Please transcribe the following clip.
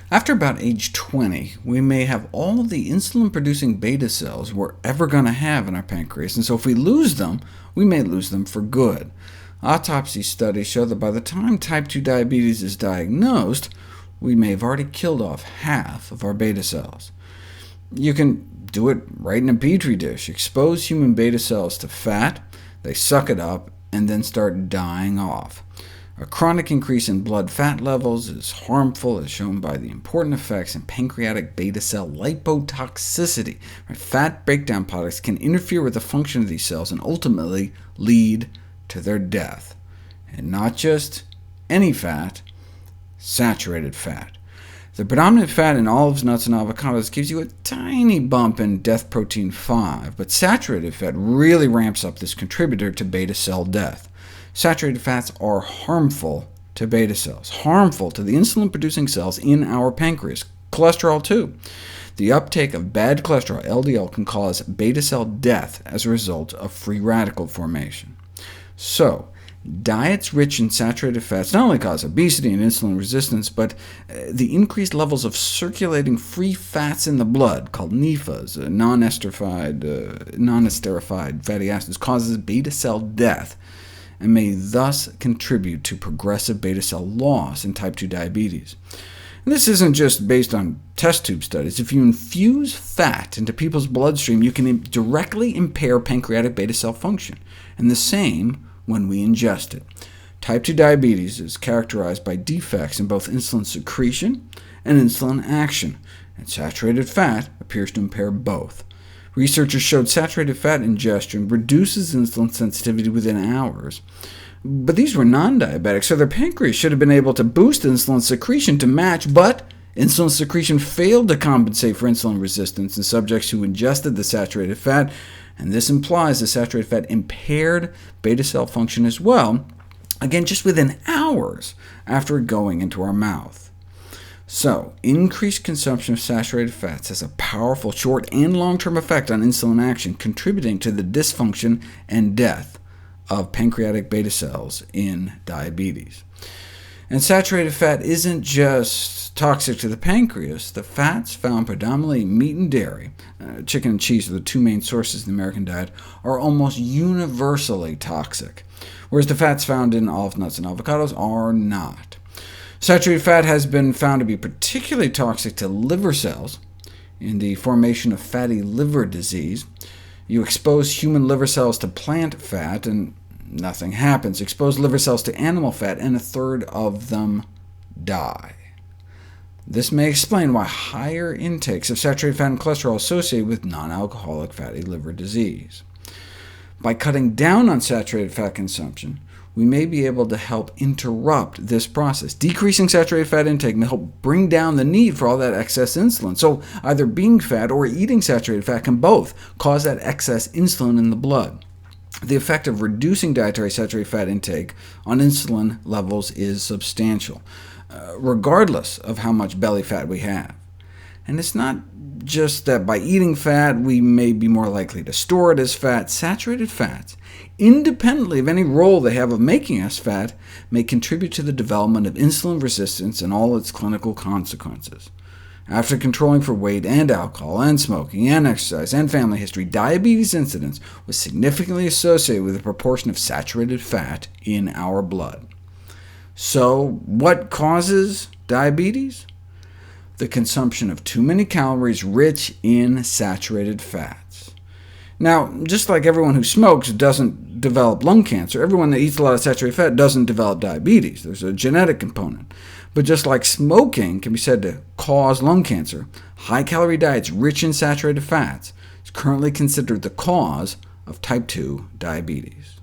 After about age 20, we may have all of the insulin-producing beta cells we're ever going to have in our pancreas, and so if we lose them, we may lose them for good. Autopsy studies show that by the time type 2 diabetes is diagnosed, we may have already killed off half of our beta cells. You can do it right in a Petri dish. Expose human beta cells to fat, they suck it up, and then start dying off. A chronic increase in blood fat levels is harmful, as shown by the important effects in pancreatic beta cell lipotoxicity. Fat breakdown products can interfere with the function of these cells and ultimately lead to their death. And not just any fat, saturated fat. The predominant fat in olives, nuts, and avocados gives you a tiny bump in death protein 5, but saturated fat really ramps up this contributor to beta cell death. Saturated fats are harmful to beta cells, harmful to the insulin-producing cells in our pancreas. Cholesterol too. The uptake of bad cholesterol, LDL, can cause beta cell death as a result of free radical formation. So, diets rich in saturated fats not only cause obesity and insulin resistance, but the increased levels of circulating free fats in the blood, called NEFAs, non-esterified fatty acids, causes beta cell death, and may thus contribute to progressive beta cell loss in type 2 diabetes. And this isn't just based on test tube studies. If you infuse fat into people's bloodstream, you can directly impair pancreatic beta cell function, and the same when we ingest it. Type 2 diabetes is characterized by defects in both insulin secretion and insulin action, and saturated fat appears to impair both. Researchers showed saturated fat ingestion reduces insulin sensitivity within hours. But these were non-diabetics, so their pancreas should have been able to boost insulin secretion to match, but insulin secretion failed to compensate for insulin resistance in subjects who ingested the saturated fat, and this implies the saturated fat impaired beta cell function as well, again just within hours after going into our mouth. So, increased consumption of saturated fats has a powerful short and long-term effect on insulin action, contributing to the dysfunction and death of pancreatic beta cells in diabetes. And saturated fat isn't just toxic to the pancreas. The fats found predominantly in meat and dairy, chicken and cheese are the two main sources in the American diet, are almost universally toxic, whereas the fats found in olives, nuts, and avocados are not. Saturated fat has been found to be particularly toxic to liver cells in the formation of fatty liver disease. You expose human liver cells to plant fat, and nothing happens. Expose liver cells to animal fat, and a third of them die. This may explain why higher intakes of saturated fat and cholesterol are associated with non-alcoholic fatty liver disease. By cutting down on saturated fat consumption, we may be able to help interrupt this process. Decreasing saturated fat intake may help bring down the need for all that excess insulin. So either being fat or eating saturated fat can both cause that excess insulin in the blood. The effect of reducing dietary saturated fat intake on insulin levels is substantial, regardless of how much belly fat we have. And it's not just that by eating fat we may be more likely to store it as fat. Saturated fats, independently of any role they have of making us fat, may contribute to the development of insulin resistance and all its clinical consequences. After controlling for weight and alcohol and smoking and exercise and family history, diabetes incidence was significantly associated with the proportion of saturated fat in our blood. So what causes diabetes? The consumption of too many calories rich in saturated fats. Now, just like everyone who smokes doesn't develop lung cancer, everyone that eats a lot of saturated fat doesn't develop diabetes. There's a genetic component. But just like smoking can be said to cause lung cancer, high-calorie diets rich in saturated fats is currently considered the cause of type 2 diabetes.